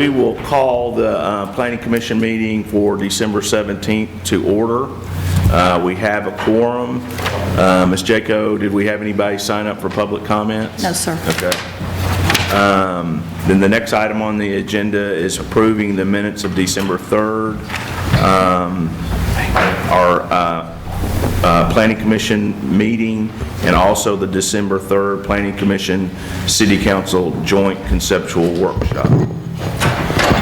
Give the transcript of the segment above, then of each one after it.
We will call the Planning Commission meeting for December 17th to order. We have a quorum. Ms. Jaco, did we have anybody sign up for public comments? No, sir. Okay. Then the next item on the agenda is approving the minutes of December 3rd. Our Planning Commission meeting, and also the December 3rd Planning Commission City Council Joint Conceptual Workshop.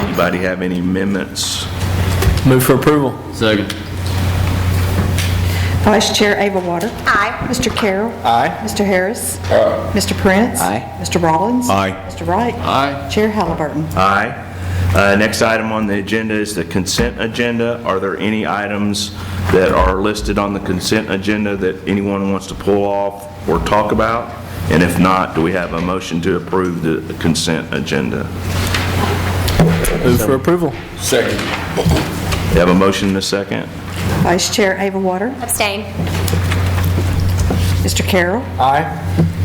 Anybody have any amendments? Move for approval. Second. Vice Chair Ava Water. Aye. Mr. Carroll. Aye. Mr. Harris. Mr. Prince. Aye. Mr. Rollins. Aye. Mr. Wright. Aye. Chair Halliburton. Aye. Next item on the agenda is the consent agenda. Are there any items that are listed on the consent agenda that anyone wants to pull off or talk about? And if not, do we have a motion to approve the consent agenda? Move for approval. Second. We have a motion and a second. Vice Chair Ava Water. Abstain. Mr. Carroll. Aye.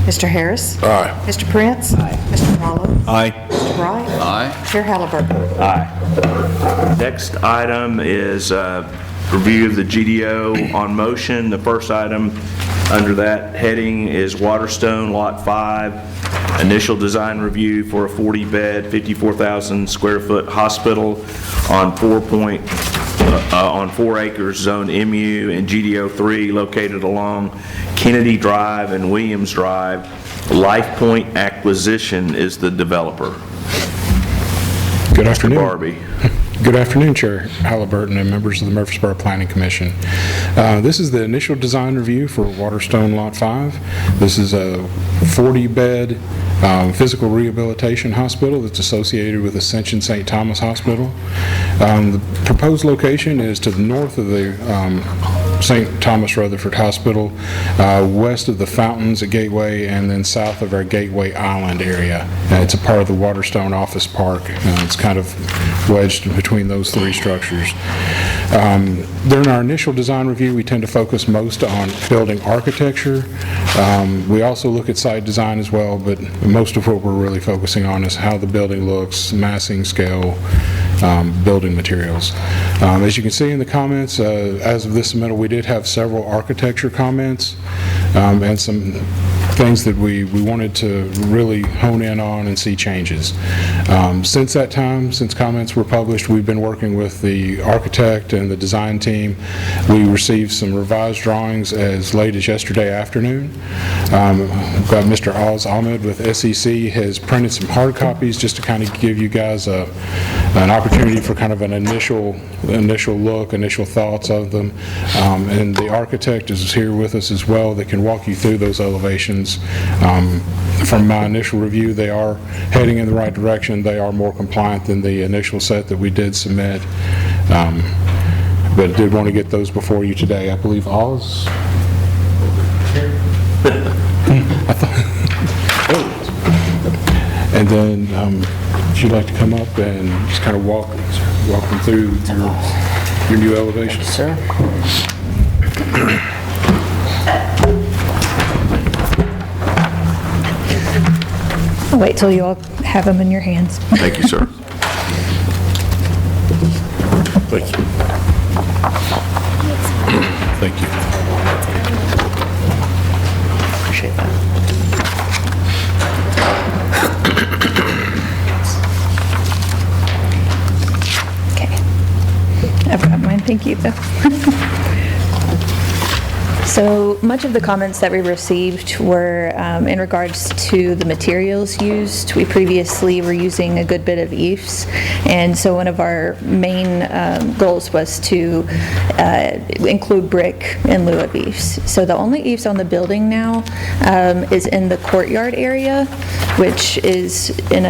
Mr. Harris. Aye. Mr. Prince. Aye. Mr. Rollins. Aye. Mr. Wright. Aye. Chair Halliburton. Aye. Next item is review of the GDO on motion. The first item under that heading is Waterstone Lot 5, initial design review for a 40-bed, 54,000 square foot hospital on 4 acres zoned MU and GDO 3 located along Kennedy Drive and Williams Drive. LifePoint Acquisition is the developer. Good afternoon. Barbie. Good afternoon, Chair Halliburton and members of the Murfreesboro Planning Commission. This is the initial design review for Waterstone Lot 5. This is a 40-bed physical rehabilitation hospital that's associated with Ascension St. Thomas Hospital. The proposed location is to the north of the St. Thomas Rutherford Hospital, west of the fountains at Gateway, and then south of our Gateway Island area. It's a part of the Waterstone Office Park. It's kind of wedged between those three structures. During our initial design review, we tend to focus most on building architecture. We also look at site design as well, but most of what we're really focusing on is how the building looks, massing, scale, building materials. As you can see in the comments, as of this submittal, we did have several architecture comments and some things that we wanted to really hone in on and see changes. Since that time, since comments were published, we've been working with the architect and the design team. We received some revised drawings as late as yesterday afternoon. We've got Mr. Oz Ahmed with SEC has printed some hard copies just to kind of give you guys an opportunity for kind of an initial look, initial thoughts of them. And the architect is here with us as well that can walk you through those elevations. From my initial review, they are heading in the right direction. They are more compliant than the initial set that we did submit. But I did want to get those before you today. I believe Oz? And then would you like to come up and just kind of walk them through your new elevation? Sir. I'll wait till you all have them in your hands. Thank you, sir. Thank you. Thank you. Appreciate that. Okay. I've got mine. Thank you, though. So much of the comments that we received were in regards to the materials used. We previously were using a good bit of EIFS, and so one of our main goals was to include brick in lieu of EIFS. So the only EIFS on the building now is in the courtyard area, which is in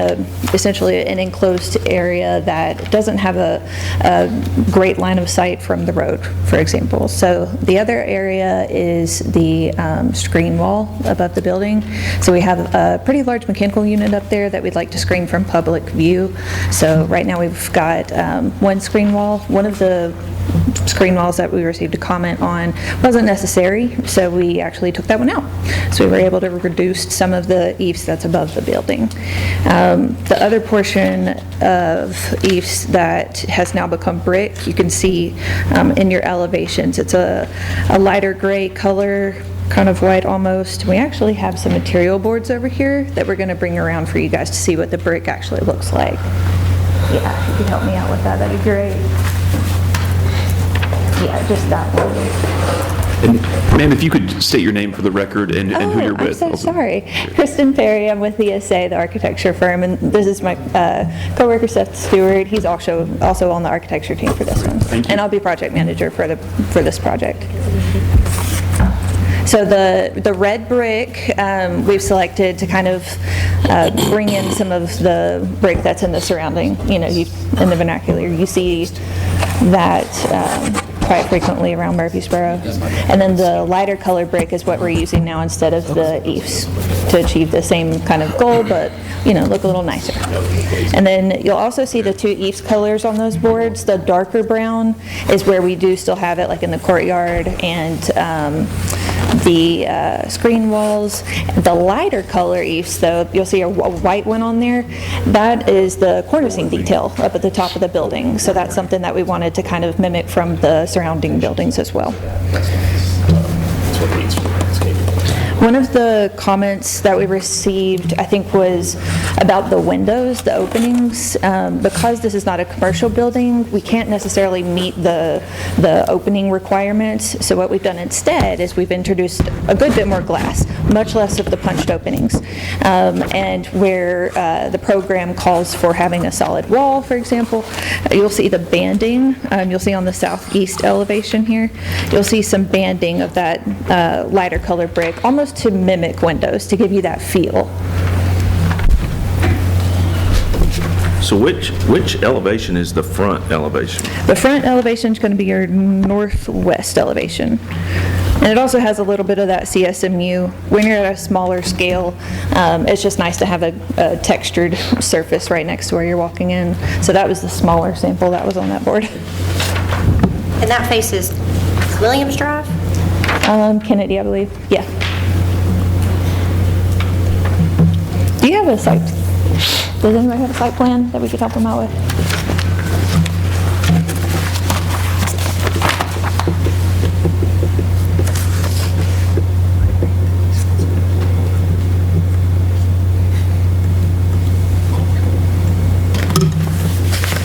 essentially an enclosed area that doesn't have a great line of sight from the road, for example. So the other area is the screen wall above the building. So we have a pretty large mechanical unit up there that we'd like to screen from public view. So right now we've got one screen wall. One of the screen walls that we received a comment on wasn't necessary, so we actually took that one out. So we were able to reduce some of the eaves that's above the building. The other portion of eaves that has now become brick, you can see in your elevations, it's a lighter gray color, kind of white almost. We actually have some material boards over here that we're going to bring around for you guys to see what the brick actually looks like. Yeah, if you could help me out with that, that'd be great. Yeah, just that one. And ma'am, if you could state your name for the record and who you're with. I'm so sorry. Kristen Perry, I'm with ESA, the architecture firm, and this is my coworker Seth Stewart. He's also on the architecture team for this one. Thank you. And I'll be project manager for this project. So the red brick, we've selected to kind of bring in some of the brick that's in the surrounding, in the vernacular. You see that quite frequently around Murfreesboro. And then the lighter colored brick is what we're using now instead of the eaves to achieve the same kind of goal, but, look a little nicer. And then you'll also see the two eaves colors on those boards. The darker brown is where we do still have it, like in the courtyard and the screen walls. The lighter color eaves, though, you'll see a white one on there. That is the cornicing detail up at the top of the building. So that's something that we wanted to kind of mimic from the surrounding buildings as well. One of the comments that we received, I think, was about the windows, the openings. Because this is not a commercial building, we can't necessarily meet the opening requirements. So what we've done instead is we've introduced a good bit more glass, much less of the punched openings. And where the program calls for having a solid wall, for example, you'll see the banding. You'll see on the southeast elevation here, you'll see some banding of that lighter colored brick, almost to mimic windows, to give you that feel. So which elevation is the front elevation? The front elevation is going to be your northwest elevation. And it also has a little bit of that CSMU. When you're at a smaller scale, it's just nice to have a textured surface right next to where you're walking in. So that was the smaller sample that was on that board. And that faces Williams Drive? Kennedy, I believe. Yeah. Do you have a site? Does anybody have a site plan that we could help them out with?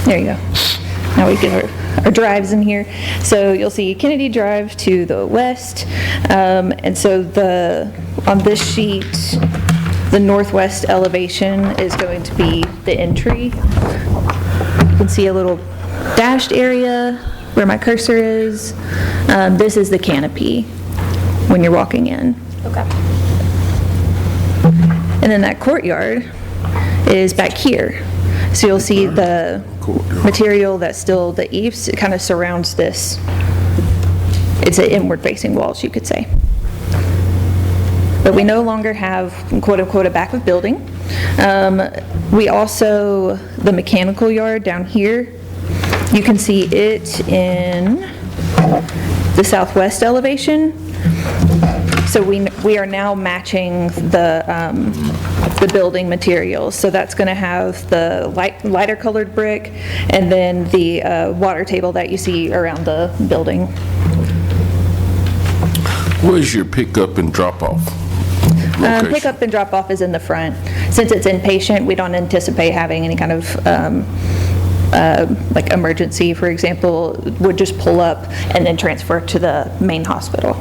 There you go. Now we get our drives in here. So you'll see Kennedy Drive to the west. And so on this sheet, the northwest elevation is going to be the entry. You can see a little dashed area where my cursor is. This is the canopy when you're walking in. Okay. And then that courtyard is back here. So you'll see the material that's still the eaves. It kind of surrounds this. It's an inward facing walls, you could say. But we no longer have, quote unquote, a back of building. We also, the mechanical yard down here, you can see it in the southwest elevation. So we are now matching the building materials. So that's going to have the lighter colored brick and then the water table that you see around the building. Where's your pickup and drop-off location? Pickup and drop off is in the front. Since it's inpatient, we don't anticipate having any kind of like emergency, for example, would just pull up and then transfer to the main hospital.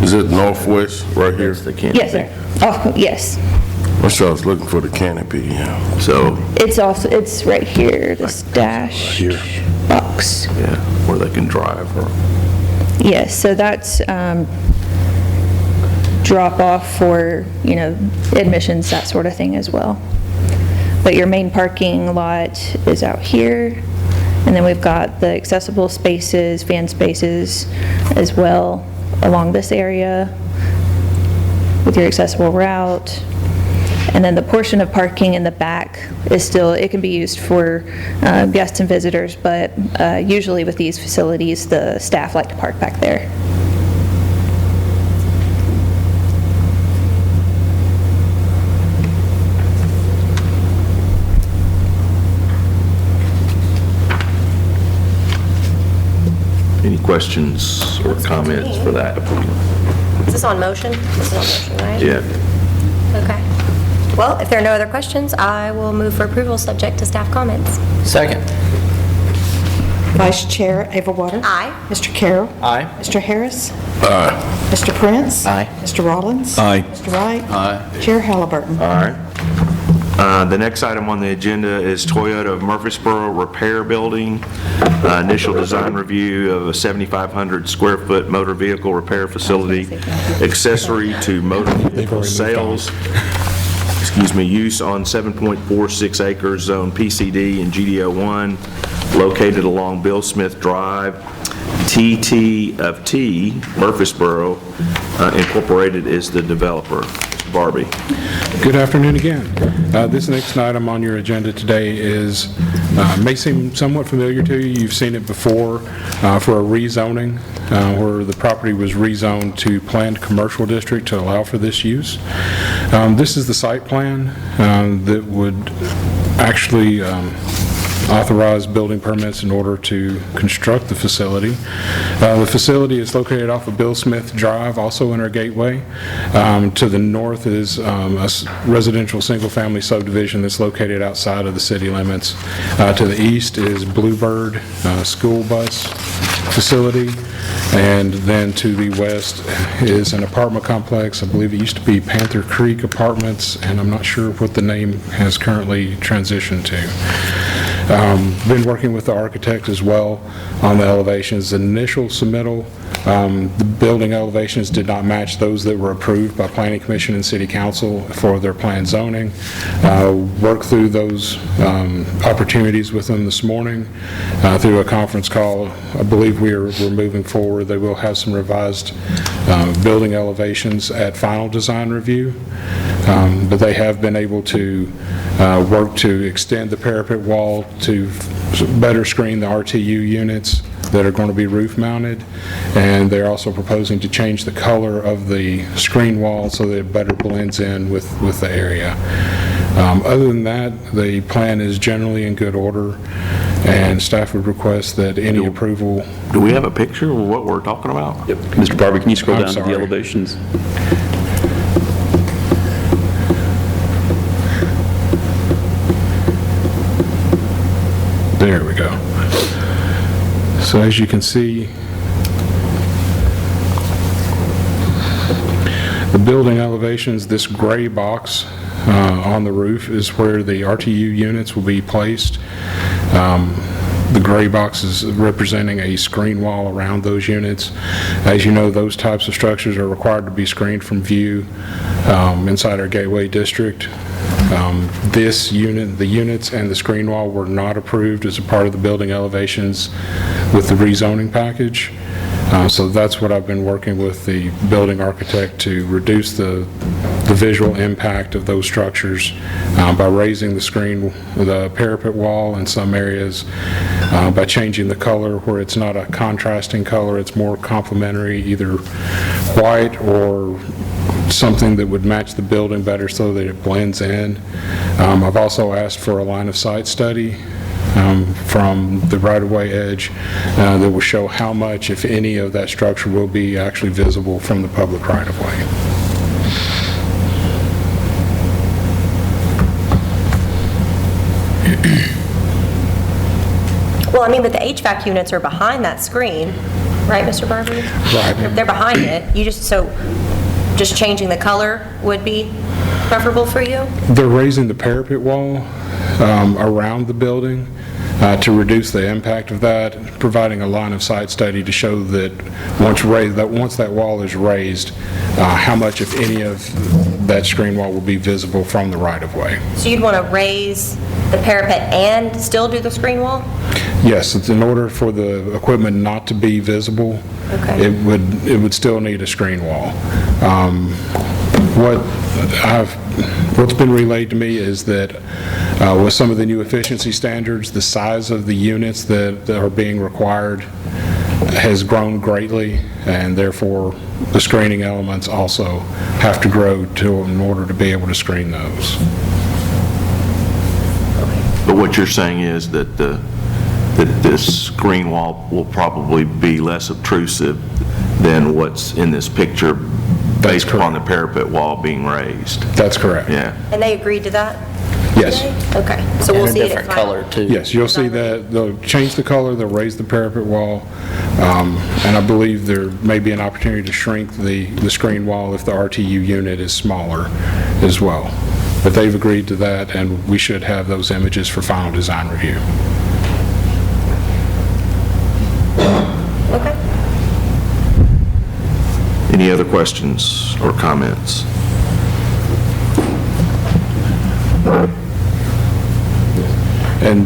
Is it northwest right here? It's the canopy. Yes, sir. Oh, yes. That's what I was looking for, the canopy, yeah. So, It's right here, this dash box. yeah, where they can drive or... Yes, so that's drop off for, admissions, that sort of thing as well. But your main parking lot is out here. And then we've got the accessible spaces, fan spaces as well along this area with your accessible route. And then the portion of parking in the back is still, it can be used for guests and visitors, but usually with these facilities, the staff like to park back there. Any questions or comments for that? Is this on motion? This is on motion, right? Yeah. Okay. Well, if there are no other questions, I will move for approval subject to staff comments. Second. Vice Chair Ava Water. Aye. Mr. Carroll. Aye. Mr. Harris. Mr. Prince. Aye. Mr. Rollins. Aye. Mr. Wright. Aye. Chair Halliburton. All right. The next item on the agenda is Toyota of Murfreesboro Repair Building. Initial design review of a 7,500 square foot motor vehicle repair facility accessory to motor vehicle sales. Use on 7.46 acres, zone PCD and GDO1, located along Bill Smith Drive. TT of T, Murfreesboro Incorporated is the developer. Barbie. Good afternoon again. This next item on your agenda today may seem somewhat familiar to you. You've seen it before for a rezoning where the property was rezoned to planned commercial district to allow for this use. This is the site plan that would actually authorize building permits in order to construct the facility. The facility is located off of Bill Smith Drive, also in our gateway. To the north is a residential single-family subdivision that's located outside of the city limits. To the east is Bluebird School Bus Facility. And then to the west is an apartment complex. I believe it used to be Panther Creek Apartments, and I'm not sure what the name has currently transitioned to. Been working with the architect as well on the elevations. The initial submittal, the building elevations did not match those that were approved by Planning Commission and City Council for their planned zoning. Worked through those opportunities with them this morning through a conference call. I believe we're moving forward. They will have some revised building elevations at final design review, but they have been able to work to extend the parapet wall to better screen the RTU units that are going to be roof mounted, and they're also proposing to change the color of the screen wall so that it better blends in with the area. Other than that, the plan is generally in good order, and staff would request that any approval... Do we have a picture of what we're talking about? Yep. Mr. Barber, can you scroll I'm down to sorry. the elevations? There we go. So as you can see, the building elevations, this gray box on the roof is where the RTU units will be placed. The gray box is representing a screen wall around those units. As you know, those types of structures are required to be screened from view inside our gateway district. This unit, the units and the screen wall were not approved as a part of the building elevations with the rezoning package. So that's what I've been working with the building architect to reduce the visual impact of those structures by raising the parapet wall in some areas, by changing the color where it's not a contrasting color, it's more complementary, either white or something that would match the building better so that it blends in. I've also asked for a line of sight study from the right-of-way edge that will show how much, if any, of that structure will be actually visible from the public right-of-way. Well, I mean, but the HVAC units are behind that screen, right, Mr. Barber? Right. They're behind it. Just changing the color would be preferable for you? They're raising the parapet wall around the building to reduce the impact of that, providing a line of sight study to show that once that wall is raised, how much, if any, of that screen wall will be visible from the right-of-way. So you'd want to raise the parapet and still do the screen wall? Yes, it's in order for the equipment not to be visible, Okay. it would still need a screen wall. What's been relayed to me is that with some of the new efficiency standards, the size of the units that are being required has grown greatly, and therefore the screening elements also have to grow in order to be able to screen those. But what you're saying is that this screen wall will probably be less obtrusive than what's in this picture based upon the parapet wall being raised. That's correct. Yeah. And they agreed to that? Yes. Okay, so we'll And see a it at different final. color, too. Yes, you'll see that they'll change the color, they'll raise the parapet wall, and I believe there may be an opportunity to shrink the screen wall if the RTU unit is smaller as well. But they've agreed to that, and we should have those images for final design review. Okay. Any other questions or comments? And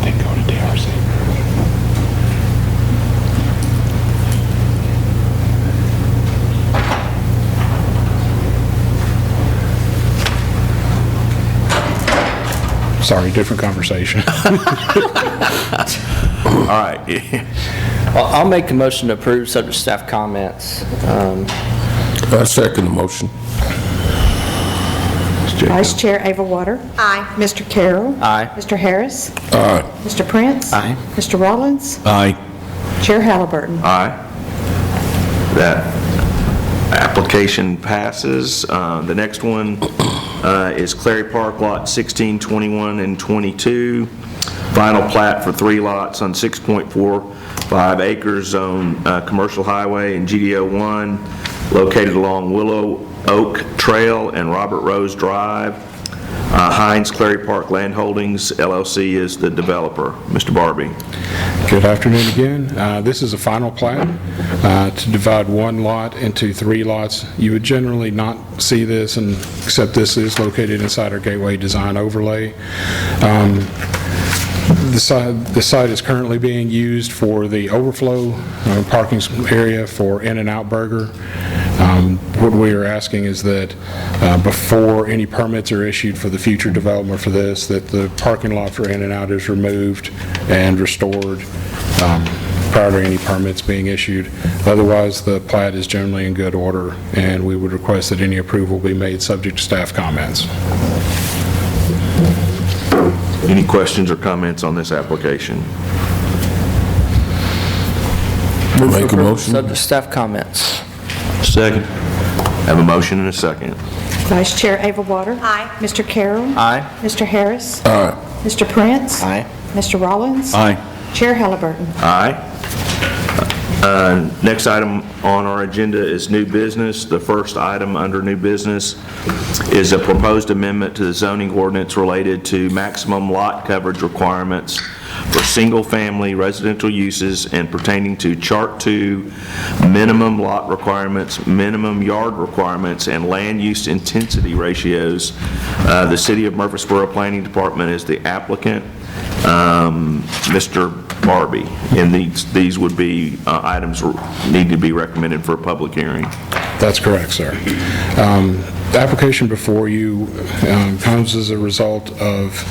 they go to DRC. Sorry, different conversation. All right. Well, I'll make a motion to approve subject to staff comments. I second the motion. Vice Chair Ava Water. Aye. Mr. Carroll. Aye. Mr. Harris. Aye. Mr. Prince. Aye. Mr. Rollins. Aye. Chair Halliburton. Aye. That application passes. The next one is Clary Park, Lot 16, 21, and 22. Final plat for 3 lots on 6.45 acres, Zone Commercial Highway in GDO 1, located along Willow Oak Trail and Robert Rose Drive. Heinz Clary Park Land Holdings, LLC is the developer. Mr. Barbie. Good afternoon again. This is a final plat to divide 1 lot into 3 lots. You would generally not see this, except this is located inside our Gateway Design Overlay. The site is currently being used for the overflow parking area for In-N-Out Burger. What we are asking is that before any permits are issued for the future development for this, that the parking lot for In-N-Out is removed and restored prior to any permits being issued. Otherwise, the plat is generally in good order, and we would request that any approval be made subject to staff comments. Any questions or comments on this application? Make a motion. Subject to staff comments. Second. Have a motion and a second. Vice Chair Ava Water. Aye. Mr. Carroll. Aye. Mr. Harris. Aye. Mr. Prince. Aye. Mr. Rollins. Aye. Chair Halliburton. Aye. Next item on our agenda is new business. The first item under new business is a proposed amendment to the zoning ordinance related to maximum lot coverage requirements for single-family residential uses and pertaining to Chart 2 minimum lot requirements, minimum yard requirements, and land use intensity ratios. The City of Murfreesboro Planning Department is the applicant. Mr. Barbie, and these would be items need to be recommended for a public hearing. That's correct, sir. The application before you comes as a result of,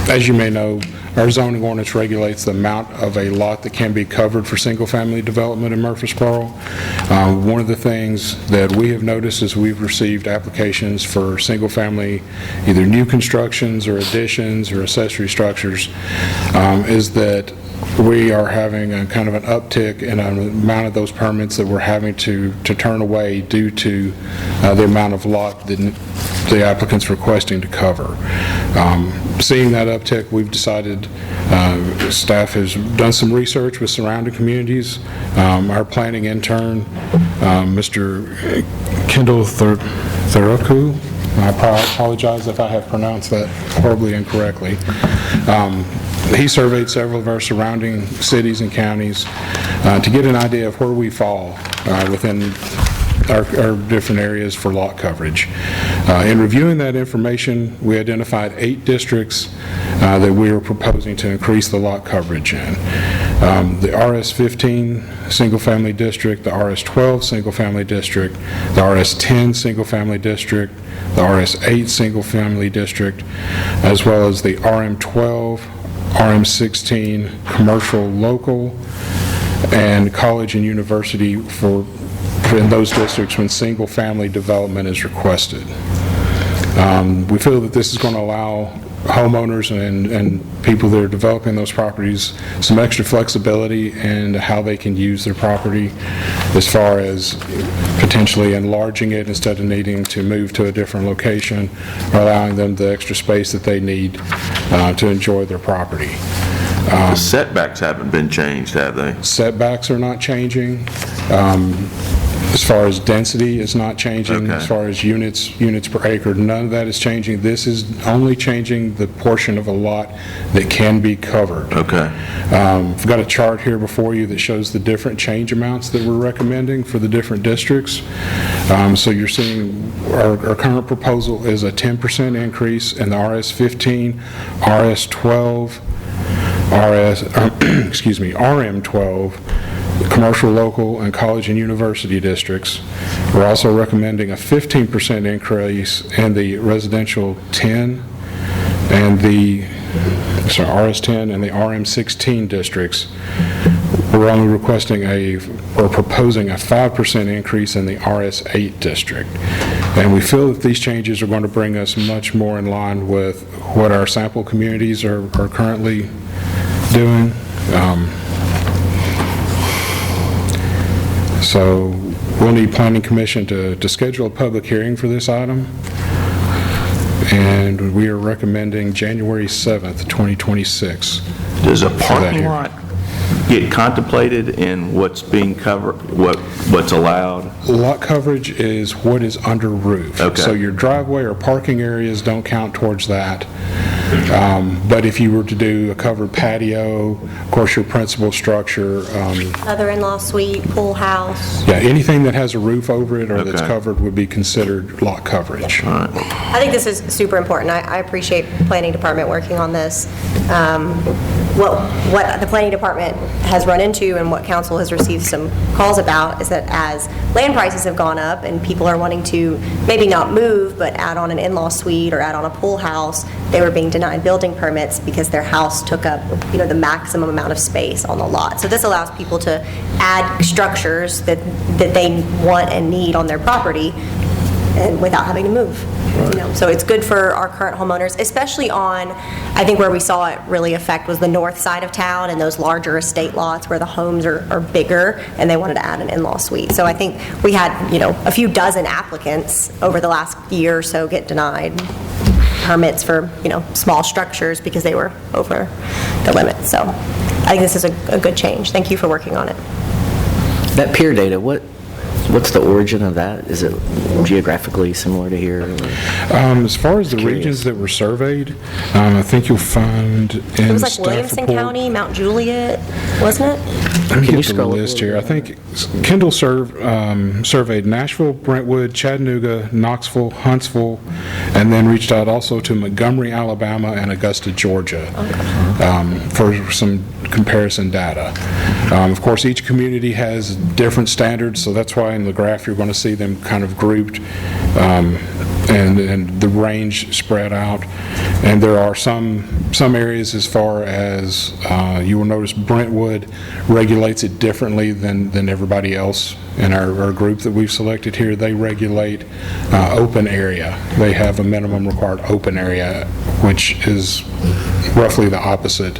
as you may know, our zoning ordinance regulates the amount of a lot that can be covered for single-family development in Murfreesboro. One of the things that we have noticed is we've received applications for single-family, either new constructions or additions or accessory structures, is that we are having a kind of an uptick in the amount of those permits that we're having to turn away due to the amount of lot that the applicant's requesting to cover. Seeing that uptick, we've decided, staff has done some research with surrounding communities. Our planning intern, Mr. Kendall Theraku, I apologize if I have pronounced that horribly incorrectly. He surveyed several of our surrounding cities and counties to get an idea of where we fall within our different areas for lot coverage. In reviewing that information, we identified 8 districts that we are proposing to increase the lot coverage in. The RS-15 single-family district, the RS-12 single-family district, the RS-10 single-family district, the RS-8 single-family district, as well as the RM-12, RM-16 commercial local, and college and university in those districts when single-family development is requested. We feel that this is going to allow homeowners and people that are developing those properties some extra flexibility in how they can use their property, as far as potentially enlarging it instead of needing to move to a different location, or allowing them the extra space that they need to enjoy their property. The setbacks haven't been changed, have they? Setbacks are not changing. As far as density is not changing. Okay. As far as units per acre, none of that is changing. This is only changing the portion of a lot that can be covered. Okay. I've got a chart here before you that shows the different change amounts that we're recommending for the different districts. So you're seeing our current proposal is a 10% increase in the RS-15, RS-12, RM-12, commercial, local, and college and university districts. We're also recommending a 15% increase in the residential 10 and the RS-10 and the RM-16 districts. We're only requesting proposing a 5% increase in the RS-8 district. And we feel that these changes are going to bring us much more in line with what our sample communities are currently doing. So we'll need Planning Commission to schedule a public hearing for this item, and we are recommending January 7th, 2026. Does a that parking here. lot get contemplated in what's being covered, what's allowed? Lot coverage is what is under roof. Okay. So your driveway or parking areas don't count towards that. But if you were to do a covered patio, of course, your principal structure, Other in-law suite, pool house. yeah, anything that has a roof over it or that's Okay. covered would be considered lot coverage. I think this is super important. I appreciate the planning department working on this. What the planning department has run into and what council has received some calls about is that as land prices have gone up and people are wanting to maybe not move but add on an in-law suite or add on a pool house, they were being denied building permits because their house took up, the maximum amount of space on the lot. So this allows people to add structures that they want and need on their property and without having to move. So it's good for our current homeowners, especially on, I think where we saw it really affect was the north side of town and those larger estate lots where the homes are bigger and they wanted to add an in-law suite. So I think we had, a few dozen applicants over the last year or so get denied permits for, small structures because they were over the limit. So I think this is a good change. Thank you for working on it. That peer data, what's the origin of that? Is it geographically similar to here? As far as the regions that were surveyed, I think you'll find in It was like staff Williamson report- County, Mount Juliet, wasn't it? Let me Can you get the scroll up a list little here. I think Kendall surveyed Nashville, Brentwood, Chattanooga, Knoxville, Huntsville, and then reached out also to Montgomery, Alabama, and Augusta, Georgia, for some comparison data. Of course, each community has different standards, so that's why in the graph you're going to see them kind of grouped and the range spread out. And there are some areas, as far as you will notice, Brentwood regulates it differently than everybody else in our group that we've selected here. They regulate open area. They have a minimum required open area, which is roughly the opposite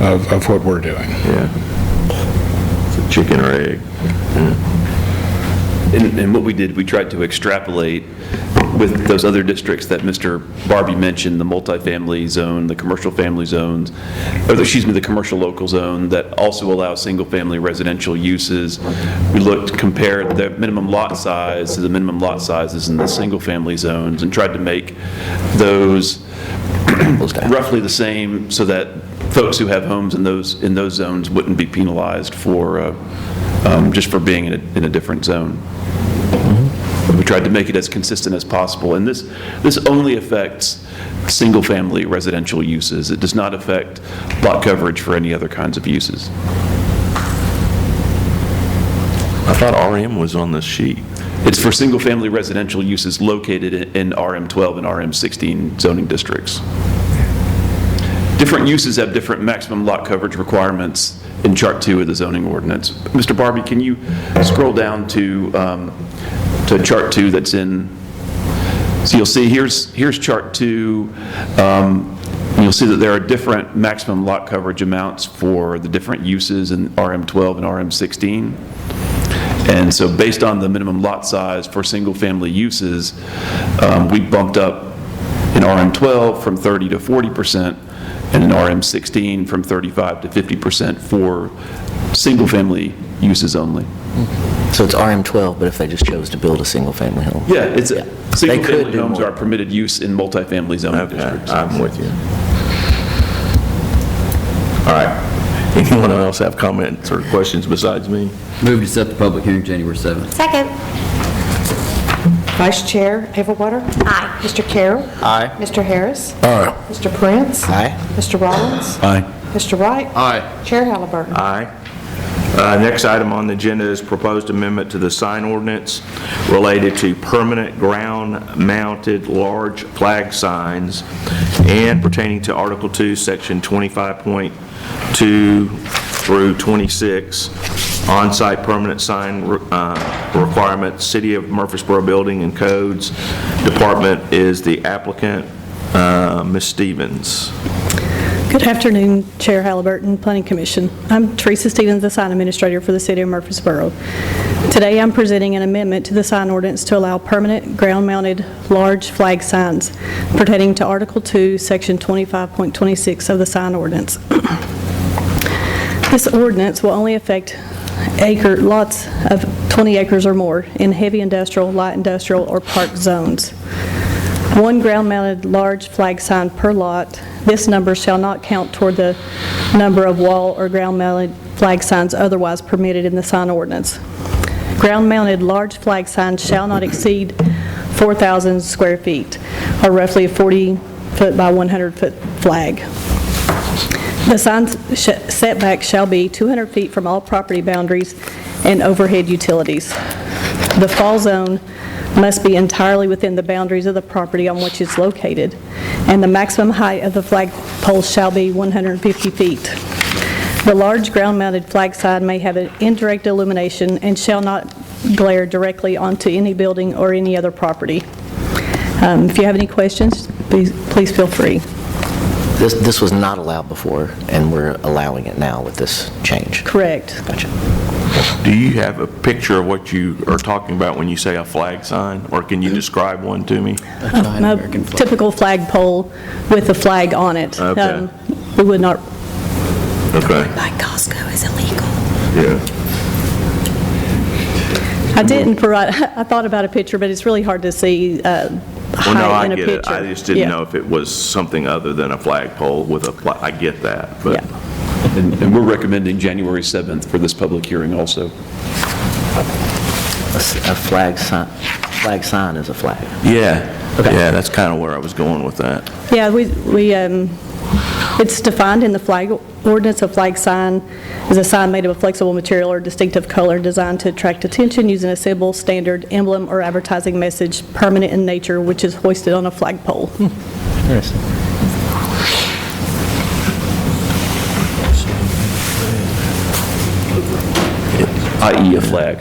of what we're doing. Yeah. It's a chicken or egg. And what we did, we tried to extrapolate with those other districts that Mr. Barbie mentioned, the multifamily zone, the commercial family zones, the commercial local zone that also allows single-family residential uses. We looked, compared the minimum lot size to the minimum lot sizes in the single-family zones and tried to make those roughly the same so that folks who have homes in those zones wouldn't be penalized for just for being in a different zone. We tried to make it as consistent as possible, and this only affects single-family residential uses. It does not affect lot coverage for any other kinds of uses. I thought RM was on this sheet. It's for single-family residential uses located in RM12 and RM16 zoning districts. Different uses have different maximum lot coverage requirements in Chart 2 of the zoning ordinance. Mr. Barbie, can you scroll down to Chart 2 that's in, so you'll see here's Chart 2. You'll see that there are different maximum lot coverage amounts for the different uses in RM12 and RM16. And so based on the minimum lot size for single-family uses, we bumped up in RM12 from 30 to 40%, and in RM16 from 35 to 50% for single-family uses only. So it's RM12, but if they just chose to build a single-family home? Yeah, it's, They could single-family do homes more. are permitted use in multifamily zoning Okay, districts. I'm with you. All right. Anyone else have comments or questions besides me? Move to set the public hearing January 7th. Second. Vice Chair Everwater. Aye. Mr. Carroll. Aye. Mr. Harris. Aye. Mr. Prince. Aye. Mr. Rollins. Aye. Mr. Wright. Aye. Chair Halliburton. Aye. Next item on the agenda is proposed amendment to the sign ordinance related to permanent ground-mounted large flag signs and pertaining to Article 2, Section 25.2 through 26, on-site permanent sign requirement. City of Murfreesboro Building and Codes Department is the applicant. Ms. Stevens. Good afternoon, Chair Halliburton, Planning Commission. I'm Teresa Stevens, the sign administrator for the City of Murfreesboro. Today, I'm presenting an amendment to the sign ordinance to allow permanent ground-mounted large flag signs pertaining to Article 2, Section 25.26 of the sign ordinance. This ordinance will only affect lots of 20 acres or more in heavy industrial, light industrial, or park zones. One ground-mounted large flag sign per lot. This number shall not count toward the number of wall or ground-mounted flag signs otherwise permitted in the sign ordinance. Ground-mounted large flag signs shall not exceed 4,000 square feet, or roughly a 40-foot by 100-foot flag. The sign's setback shall be 200 feet from all property boundaries and overhead utilities. The fall zone must be entirely within the boundaries of the property on which it's located, and the maximum height of the flag pole shall be 150 feet. The large ground-mounted flag sign may have an indirect illumination and shall not glare directly onto any building or any other property. If you have any questions, please feel free. This was not allowed before, and we're allowing it now with this change. Correct. Gotcha. Do you have a picture of what you are talking about when you say a flag sign, or can you describe one to me? A typical flag pole with a flag on it. Okay. We would not. Okay. By Costco is illegal. Yeah. I didn't provide. I thought about a picture, but it's really hard to see Well, no, height I in a get picture. it. I just didn't Yeah. know if it was something other than a flagpole with a, I get that, but. Yeah. And we're recommending January 7th for this public hearing also. A flag sign is a flag. Yeah. Okay. Yeah, that's kind of where I was going with that. Yeah, it's defined in the flag ordinance. A flag sign is a sign made of a flexible material or distinctive color designed to attract attention using a symbol, standard, emblem, or advertising message permanent in nature, which is hoisted on a flagpole. Interesting. I.e. a flag.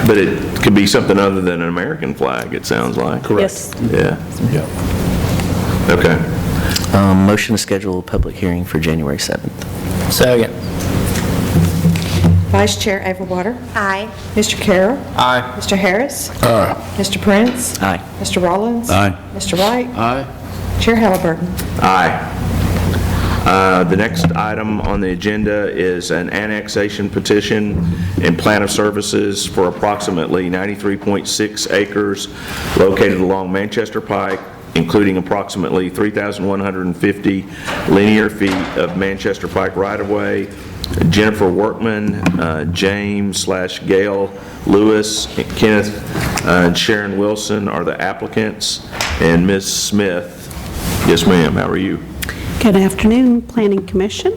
But it could be something other than an American flag, it sounds like. Yes. Yeah. Okay. Motion to schedule a public hearing for January 7th. Second. Vice Chair Everwater. Aye. Mr. Carroll. Aye. Mr. Harris. Aye. Mr. Prince. Aye. Mr. Rollins. Aye. Mr. Wright. Aye. Chair Halliburton. Aye. The next item on the agenda is an annexation petition and plan of services for approximately 93.6 acres located along Manchester Pike, including approximately 3,150 linear feet of Manchester Pike right-of-way Jennifer Workman, James/Gail Lewis, Kenneth and Sharon Wilson are the applicants, and Ms. Smith. Yes, ma'am, how are you? Good afternoon, Planning Commission.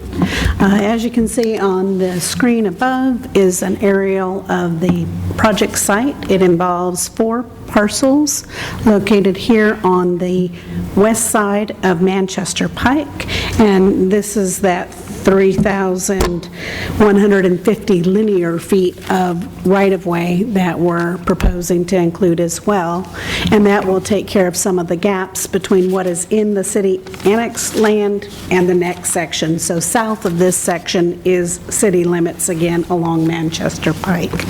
As you can see on the screen above is an aerial of the project site. It involves 4 parcels located here on the west side of Manchester Pike, and this is that 3,150 linear feet of right-of-way that we're proposing to include as well, and that will take care of some of the gaps between what is in the city annex land and the next section. So south of this section is city limits again along Manchester Pike.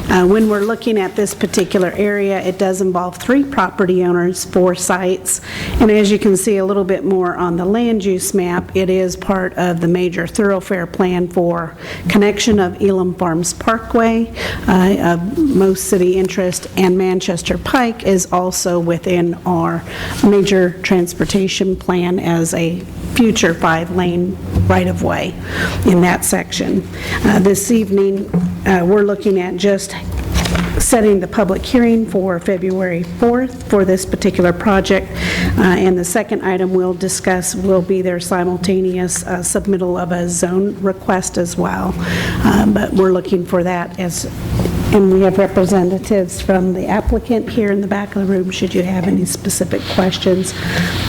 When we're looking at this particular area, it does involve 3 property owners, 4 sites, and as you can see a little bit more on the land use map, it is part of the major thoroughfare plan for connection of Elam Farms Parkway, of most city interest, and Manchester Pike is also within our major transportation plan as a future 5-lane right-of-way in that section. This evening, we're looking at just setting the public hearing for February 4th for this particular project, and the second item we'll discuss will be their simultaneous submittal of a zone request as well. But we're looking for that and we have representatives from the applicant here in the back of the room should you have any specific questions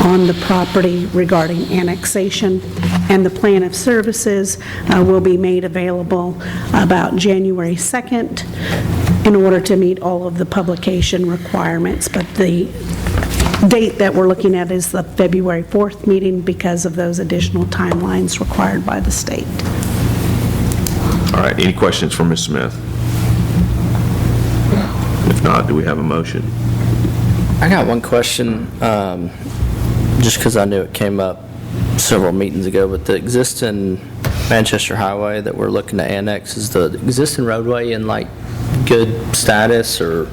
on the property regarding annexation. And the plan of services will be made available about January 2nd in order to meet all of the publication requirements. But the date that we're looking at is the February 4th meeting because of those additional timelines required by the state. All right, any questions for Ms. Smith? If not, do we have a motion? I got one question, just because I knew it came up several meetings ago, but the existing Manchester Highway that we're looking to annex, is the existing roadway in like good status or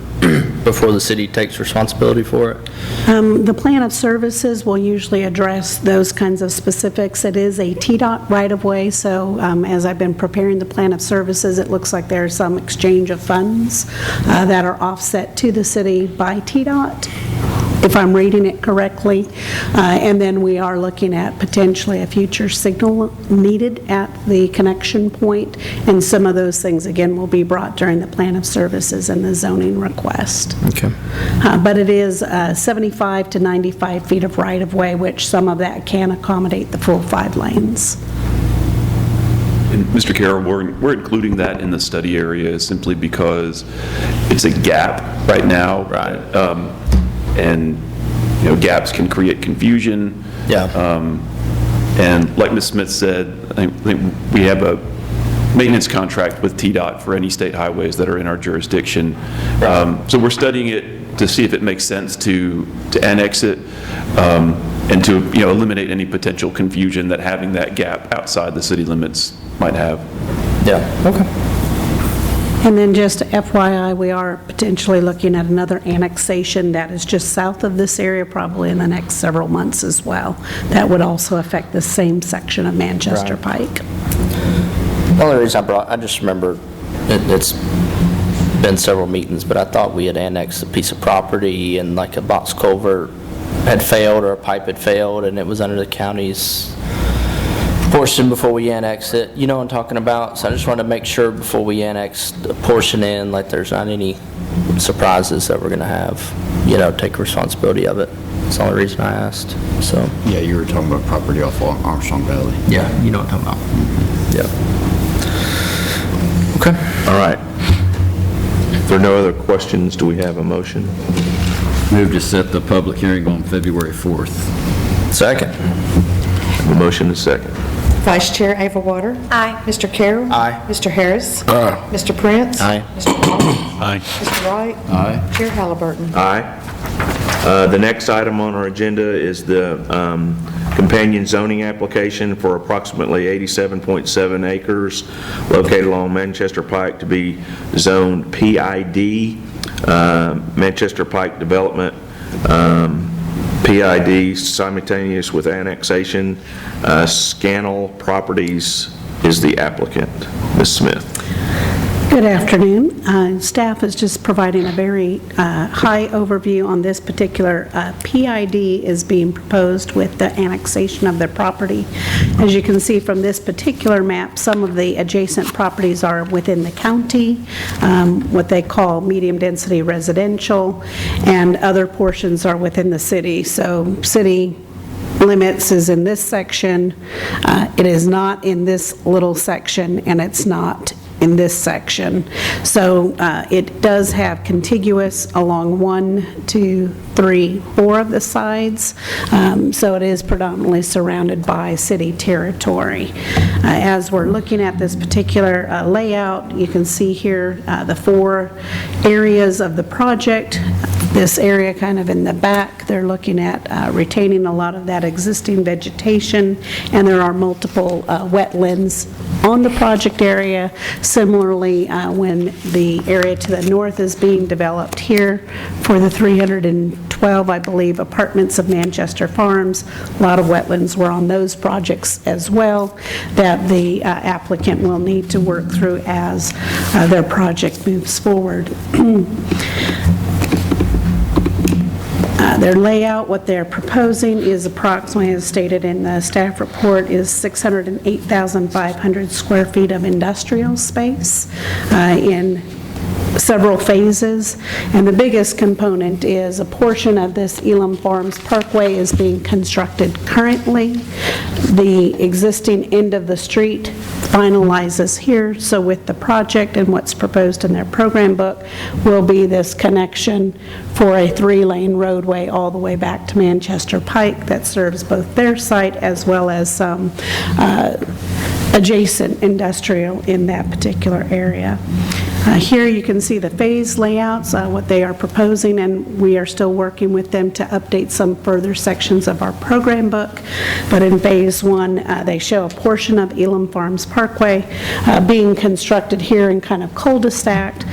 before the city takes responsibility for it? The plan of services will usually address those kinds of specifics. It is a TDOT right-of-way, so as I've been preparing the plan of services, it looks like there's some exchange of funds that are offset to the city by TDOT, if I'm reading it correctly. And then we are looking at potentially a future signal needed at the connection point, and some of those things, again, will be brought during the plan of services and the zoning request. Okay. But it is 75 to 95 feet of right-of-way, which some of that can accommodate the full 5 lanes. And Mr. Carroll, we're including that in the study area simply because it's a gap right now. Right. And, you know, gaps can create confusion. Yeah. And like Ms. Smith said, I think we have a maintenance contract with TDOT for any state highways that are in our jurisdiction. So we're studying it to see if it makes sense to annex it and to, you know, eliminate any potential confusion that having that gap outside the city limits might have. Yeah, okay. And then just FYI, we are potentially looking at another annexation that is just south of this area, probably in the next several months as well. That would also affect the same section of Manchester Pike. The only reason I just remember it's been several meetings, but I thought we had annexed a piece of property and like a box culvert had failed or a pipe had failed and it was under the county's portion before we annex it. You know what I'm talking about? So I just wanted to make sure before we annex a portion in, like there's not any surprises that we're going to have, you know, take responsibility of it. That's the only reason I asked. So. Yeah, you were talking about property off Armstrong Valley. Yeah, you know what I'm talking about. Yeah. Okay. All right. If there are no other questions, do we have a motion? Move to set the public hearing on February 4th. Second. The motion is second. Vice Chair Averwater. Aye. Mr. Carroll. Aye. Mr. Harris. Aye. Mr. Prince. Aye. Mr. Collins. Aye. Mr. Wright. Aye. Chair Halliburton. Aye. The next item on our agenda is the companion zoning application for approximately 87.7 acres located along Manchester Pike to be zoned PID, Manchester Pike Development, PID simultaneous with annexation, Scannell Properties, is the applicant. Ms. Smith. Good afternoon. Staff is just providing a very high overview on this particular PID is being proposed with the annexation of their property. As you can see from this particular map, some of the adjacent properties are within the county, what they call medium-density residential, and other portions are within the city. So city limits is in this section. It is not in this little section, and it's not in this section. So it does have contiguous along 1, 2, 3, 4 of the sides. So it is predominantly surrounded by city territory. As we're looking at this particular layout, you can see here the 4 areas of the project. This area kind of in the back, they're looking at retaining a lot of that existing vegetation, and there are multiple wetlands on the project area. Similarly, when the area to the north is being developed here for the 312, I believe, apartments of Manchester Farms, a lot of wetlands were on those projects as well that the applicant will need to work through as their project moves forward. Their layout, what they're proposing is approximately, as stated in the staff report, is 608,500 square feet of industrial space in several phases, and the biggest component is a portion of this Elam Farms Parkway is being constructed currently. The existing end of the street finalizes here, so with the project and what's proposed in their program book will be this connection for a 3-lane roadway all the way back to Manchester Pike that serves both their site as well as some adjacent industrial in that particular area. Here you can see the phase layouts, what they are proposing, and we are still working with them to update some further sections of our program book. But in phase 1, they show a portion of Elam Farms Parkway being constructed here in kind of cul-de-sac.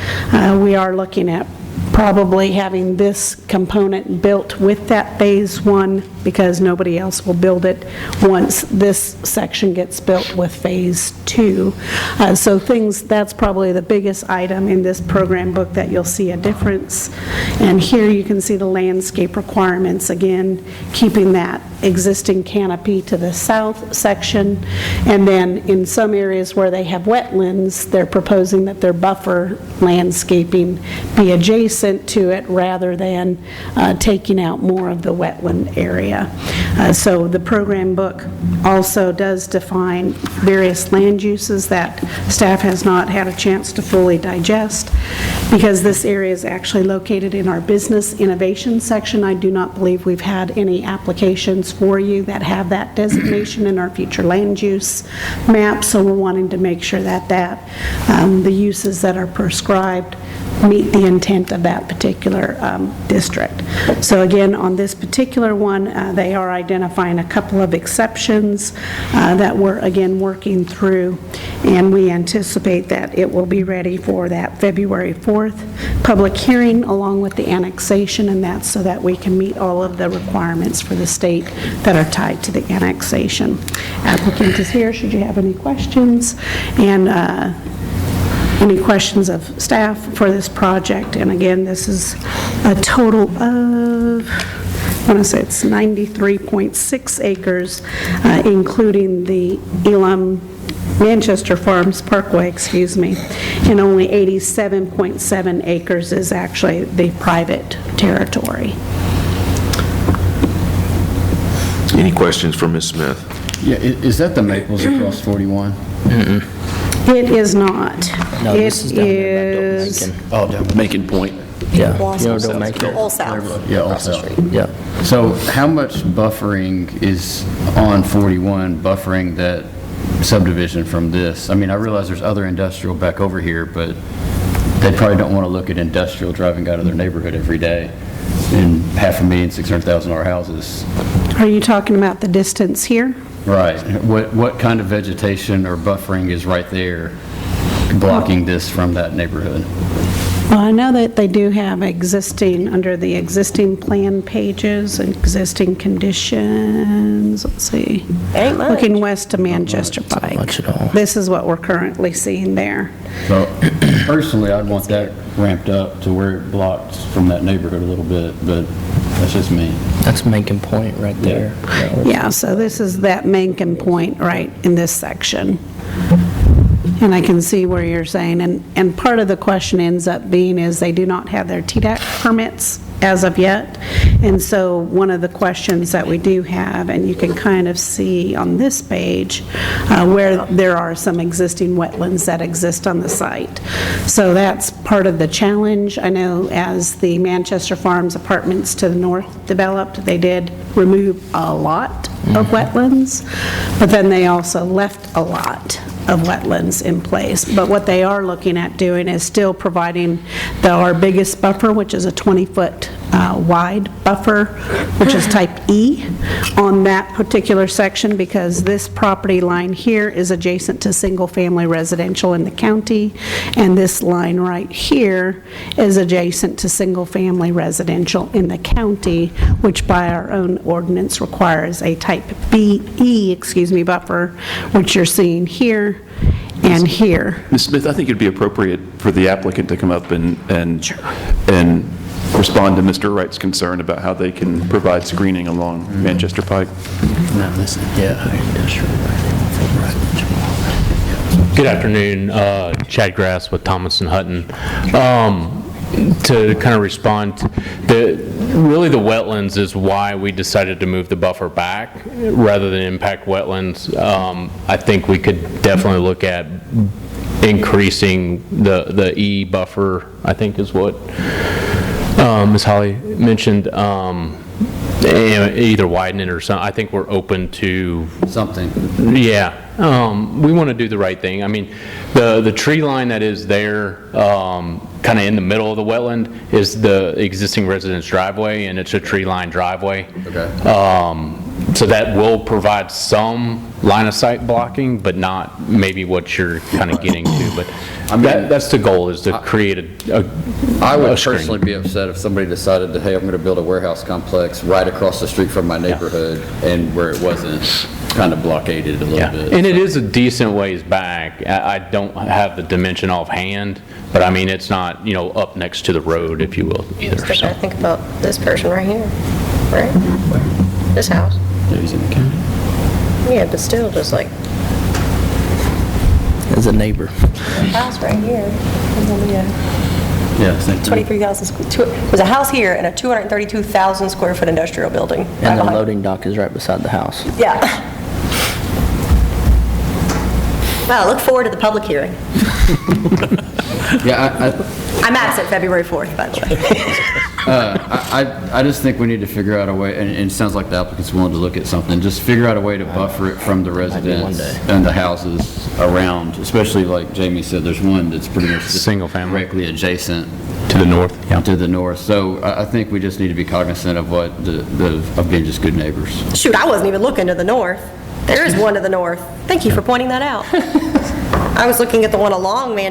We are looking at probably having this component built with that phase 1 because nobody else will build it once this section gets built with phase 2. So that's probably the biggest item in this program book that you'll see a difference. And here you can see the landscape requirements, again, keeping that existing canopy to the south section. And then in some areas where they have wetlands, they're proposing that their buffer landscaping be adjacent to it rather than taking out more of the wetland area. So the program book also does define various land uses that staff has not had a chance to fully digest. Because this area is actually located in our business innovation section, I do not believe we've had any applications for you that have that designation in our future land use map, so we're wanting to make sure that the uses that are prescribed meet the intent of that particular district. So again, on this particular one, they are identifying a couple of exceptions that we're again working through, and we anticipate that it will be ready for that February 4th public hearing along with the annexation, and that's so that we can meet all of the requirements for the state that are tied to the annexation. Applicant is here should you have any questions, and any questions of staff for this project. And again, this is a total of, I want to say it's 93.6 acres, including the Elam Manchester Farms Parkway, and only 87.7 acres is actually the private territory. Any questions for Ms. Smith? Yeah, is that the Maples across 41? It is not. No, this is down there by is Macon. Oh, down Macon Point. Yeah. You know, don't make it. All south. Yeah, Across the also. street. Yeah. So how much buffering is on 41, buffering that subdivision from this? I mean, I realize there's other industrial back over here, but they probably don't want to look at industrial driving out of their neighborhood every day in $500,000, $600,000 houses. Are you talking about the distance here? Right. What kind of vegetation or buffering is right there blocking this from that neighborhood? Well, I know that they do have existing, under the existing plan pages, existing conditions, let's see. Ain't much. Looking west to Manchester Pike. much at all. This is what we're currently seeing there. So personally, I'd want that ramped up to where it blocks from that neighborhood a little bit, but that's just me. That's Macon Point right there. Yeah, so this is that Mankin Point right in this section. And I can see where you're saying, and part of the question ends up being is they do not have their TDEC permits as of yet. And so one of the questions that we do have, and you can kind of see on this page, where there are some existing wetlands that exist on the site. So that's part of the challenge. I know as the Manchester Farms apartments to the north developed, they did remove a lot of wetlands, but then they also left a lot of wetlands in place. But what they are looking at doing is still providing our biggest buffer, which is a 20-foot wide buffer, which is type E, on that particular section, because this property line here is adjacent to single-family residential in the county, and this line right here is adjacent to single-family residential in the county, which by our own ordinance requires a type E buffer, which you're seeing here and here. Ms. Smith, I think it'd be appropriate for the applicant to come up and respond to Mr. Wright's concern about how they can provide screening along Manchester Pike. Good afternoon, Chad Grass with Thomas and Hutton. To kind of respond, really the wetlands is why we decided to move the buffer back rather than impact wetlands. I think we could definitely look at increasing the E buffer, I think is what Ms. Holly mentioned, either widen it or something. I think we're open to Something. yeah, we want to do the right thing. I mean, the tree line that is there, kind of in the middle of the wetland, is the existing residence driveway, and it's a tree line driveway. Okay. So that will provide some line of sight blocking, but not maybe what you're kind of getting to. But that's the goal, is to create a I would screen. personally be upset if somebody decided to, hey, I'm going to build a warehouse complex right across the street from my neighborhood, and where it wasn't kind of blockaded a little Yeah, bit. and it is a decent ways back. I don't have the dimension offhand, but I mean, it's not, up next to the road, if you will, either. Just So. gotta think about this person right here, right? This house. He's in the county. Yeah, but still, just like, As a neighbor. house right here. Yeah, same thing. 23,000, there's a house here and a 232,000 square foot industrial building. right And the behind. loading dock is right beside the house. Yeah. Well, look forward to the public hearing. Yeah, I'm absent February 4th, by the way. I just think we need to figure out a way, and it sounds like the applicant's willing to look at something, just figure out a way to buffer it from the residents and the houses around, especially like Jamie said, there's one that's pretty much just Single family. directly adjacent To the north, yeah. to the north. So I think we just need to be cognizant of what of being just good neighbors. Shoot, I wasn't even looking to the north. There is one to the north. Thank you for pointing that out. I was looking at the one along, I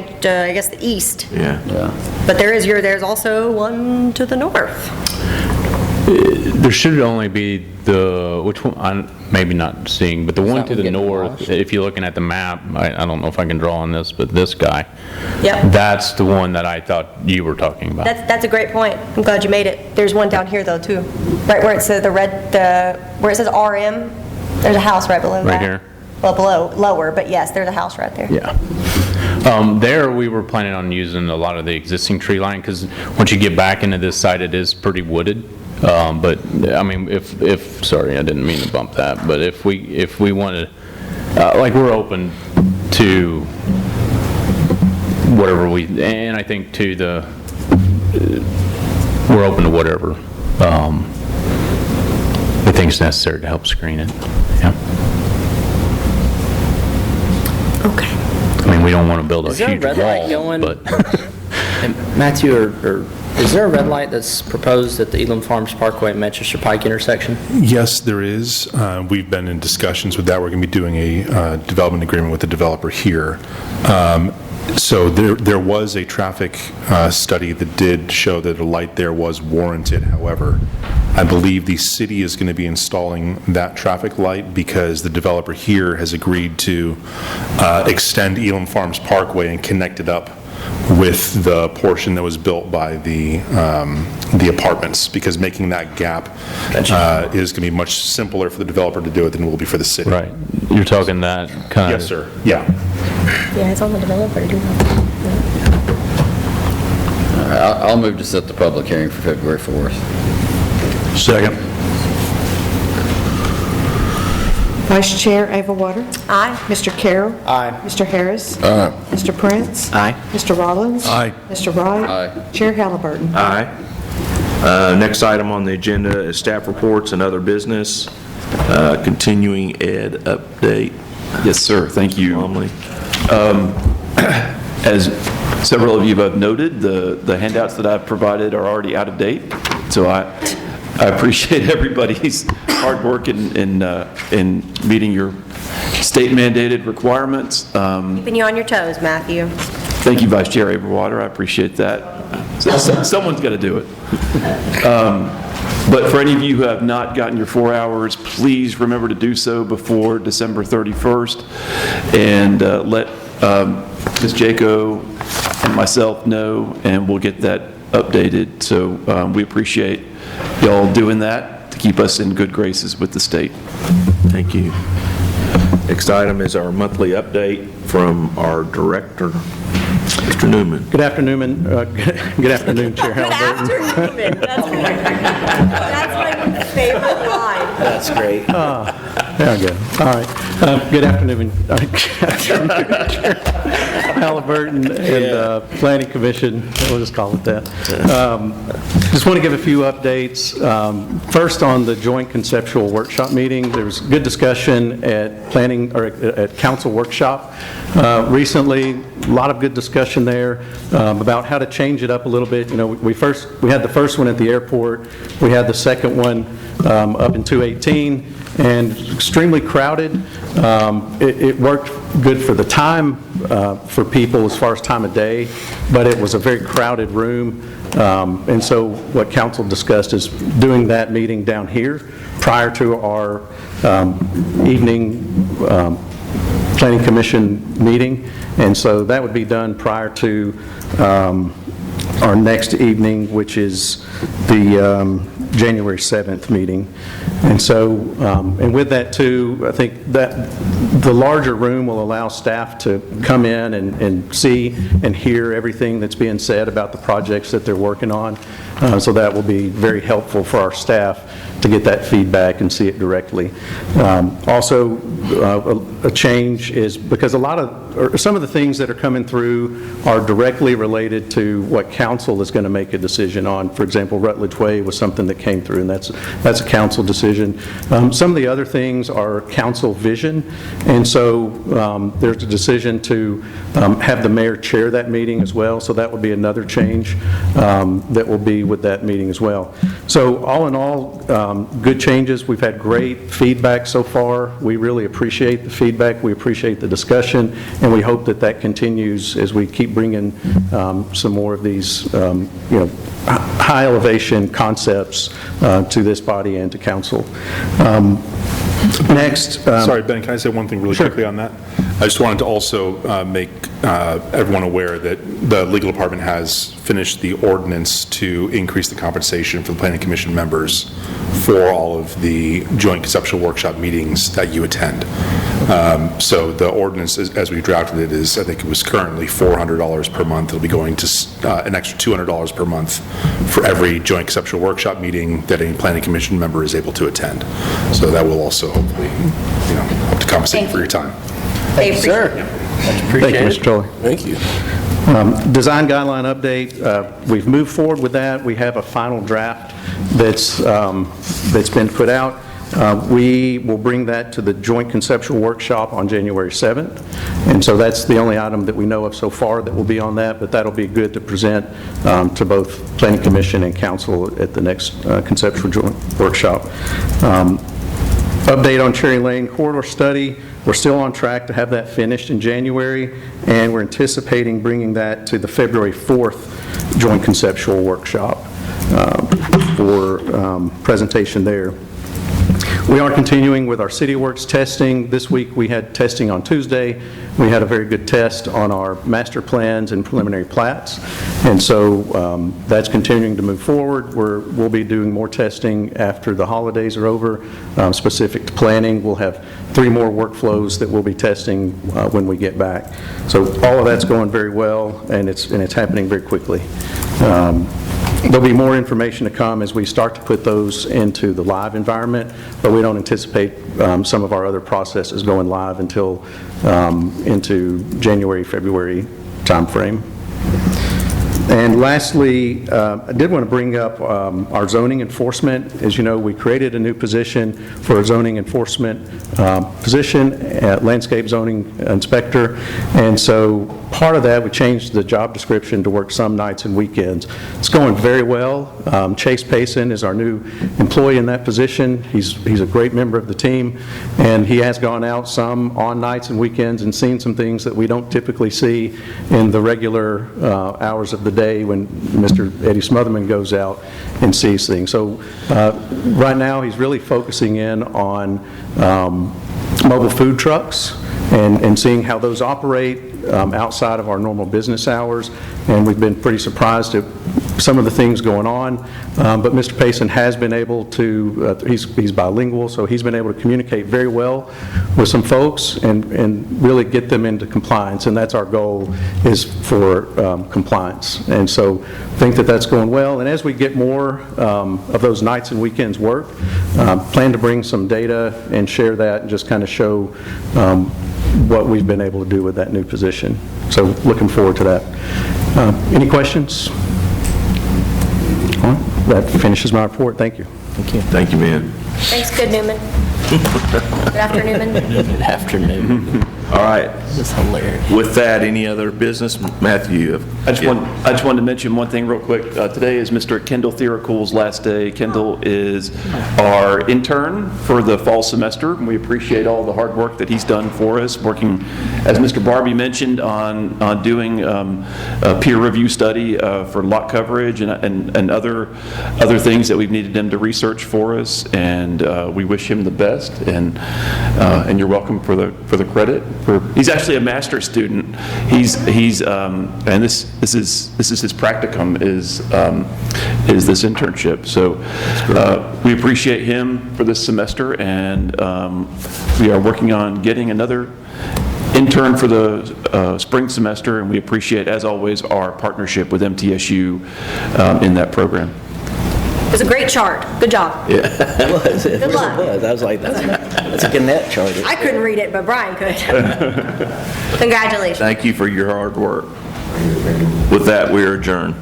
guess, the east. Yeah. Yeah. But there's also one to the north. There should only be which one, I'm maybe not seeing, but the one that to one the getting north, washed? if you're looking at the map, I don't know if I can draw on this, but this guy. Yep. That's the one that I thought you were talking about. That's a great point. I'm glad you made it. There's one down here, though, too. Right where it says where it says RM, there's a house right below that. Right here? Well, lower, but yes, there's a house right there. Yeah. There, we were planning on using a lot of the existing tree line, because once you get back into this site, it is pretty wooded. But, I mean, sorry, I didn't mean to bump that, but if we wanted, we're open to whatever and I think we're open to whatever we think is necessary to help screen it. Yeah. Okay. I mean, we don't want to build a Is there a huge red light wall, going? but And Matthew, is there a red light that's proposed at the Elam Farms Parkway and Manchester Pike intersection? Yes, there is. We've been in discussions with that. We're going to be doing a development agreement with the developer here. So there was a traffic study that did show that a light there was warranted. However, I believe the city is going to be installing that traffic light because the developer here has agreed to extend Elam Farms Parkway and connect it up with the portion that was built by the apartments, because making that gap is going to be much simpler for the developer to do it than it will be for the city. Right. You're talking that kind of... Yes, sir. Yeah. Yeah, it's on the developer to do that. I'll move to set the public hearing for February 4th. Second. Vice Chair Ava Water. Aye. Mr. Carroll. Aye. Mr. Harris. Aye. Mr. Prince. Aye. Mr. Rollins. Aye. Mr. Wright. Aye. Chair Halliburton. Aye. Next item on the agenda is staff reports and other business. Continuing ed update. Yes, sir. Thank you. Plumley. As several of you have noted, the handouts that I've provided are already out of date, so I appreciate everybody's hard work in meeting your state-mandated requirements. Keeping you on your toes, Matthew. Thank you, Vice Chair Aberwater. I appreciate that. Someone's got to do it. But for any of you who have not gotten your 4 hours, please remember to do so before December 31st, and let Ms. Jaco and myself know, and we'll get that updated. So we appreciate y'all doing that to keep us in good graces with the state. Thank you. Next item is our monthly update from our director, Mr. Newman. Good afternoon, good afternoon, Chair Good Halliburton. afternoon. That's my favorite line. That's great. There we go. All right. Good afternoon, Chair Halliburton and Planning Commission. We'll just call it that. Just want to give a few updates. First, on the joint conceptual workshop meeting, there was good discussion at planning or at council workshop recently. A lot of good discussion there about how to change it up a little bit. You know, we had the first one at the airport. We had the second one up in 218, and extremely crowded. It worked good for the time for people as far as time of day, but it was a very crowded room. And so what council discussed is doing that meeting down here prior to our evening Planning Commission meeting. And so that would be done prior to our next evening, which is the January 7th meeting. And so, and with that too, I think that the larger room will allow staff to come in and see and hear everything that's being said about the projects that they're working on. So that will be very helpful for our staff to get that feedback and see it directly. Also, a change is because some of the things that are coming through are directly related to what council is going to make a decision on. For example, Rutledge Way was something that came through, and that's a council decision. Some of the other things are council vision, and so there's a decision to have the mayor chair that meeting as well, so that would be another change that will be with that meeting as well. So all in all, good changes. We've had great feedback so far. We really appreciate the feedback. We appreciate the discussion, and we hope that that continues as we keep bringing some more of these high elevation concepts to this body and to council. Next. Sorry, Ben, can I say one thing really quickly on that? I just wanted to also make everyone aware that the legal department has finished the ordinance to increase the compensation for the planning commission members for all of the joint conceptual workshop meetings that you attend. So the ordinance, as we drafted it, is, I think it was currently $400 per month. It'll be going to an extra $200 per month for every joint conceptual workshop meeting that any planning commission member is able to attend. So that will also hopefully, help to compensate for your time. Thank you, sir. Thank you, Mr. Trolley. Thank you. Design guideline update, we've moved forward with that. We have a final draft that's been put out. We will bring that to the joint conceptual workshop on January 7th, and so that's the only item that we know of so far that will be on that, but that'll be good to present to both Planning Commission and Council at the next conceptual joint workshop. Update on Cherry Lane corridor study. We're still on track to have that finished in January, and we're anticipating bringing that to the February 4th joint conceptual workshop for presentation there. We are continuing with our CityWorks testing. This week we had testing on Tuesday. We had a very good test on our master plans and preliminary plats, and so that's continuing to move forward. We'll be doing more testing after the holidays are over, specific to planning. We'll have 3 more workflows that we'll be testing when we get back. So all of that's going very well, and it's happening very quickly. There'll be more information to come as we start to put those into the live environment, but we don't anticipate some of our other processes going live until into January, February timeframe. And lastly, I did want to bring up our zoning enforcement. As you know, we created a new position for a zoning enforcement position, landscape zoning inspector, and so part of that, we changed the job description to work some nights and weekends. It's going very well. Chase Payson is our new employee in that position. He's a great member of the team, and he has gone out some on nights and weekends and seen some things that we don't typically see in the regular hours of the day when Mr. Eddie Smotherman goes out and sees things. So right now, he's really focusing in on mobile food trucks and seeing how those operate outside of our normal business hours, and we've been pretty surprised at some of the things going on, but Mr. Payson has been able to, he's bilingual, so he's been able to communicate very well with some folks and really get them into compliance, and that's our goal, is for compliance. And so I think that that's going well, and as we get more of those nights and weekends work, plan to bring some data and share that and just kind of show what we've been able to do with that new position. So looking forward to that. Any questions? All right, that finishes my report. Thank you. Thank you. Thank you, man. Thanks, good Newman. Good afternoon. Good afternoon. All right. This is hilarious. With that, any other business? Matthew? I just wanted to mention one thing real quick. Today is Mr. Kendall Theracool's last day. Kendall is our intern for the fall semester, and we appreciate all the hard work that he's done for us, working, as Mr. Barbie mentioned, on doing a peer review study for lot coverage and other things that we've needed him to research for us, and we wish him the best, and you're welcome for the credit. He's actually a master's student. He's and this is his practicum is this internship. So we appreciate him for this semester, and we are working on getting another intern for the spring semester, and we appreciate, as always, our partnership with MTSU in that program. It was a great chart. Good job. Yeah, it was. It Good luck. was. I was like, that's a Gannett chart. I couldn't read it, but Brian could. Congratulations. Thank you for your hard work. With that, we are adjourned.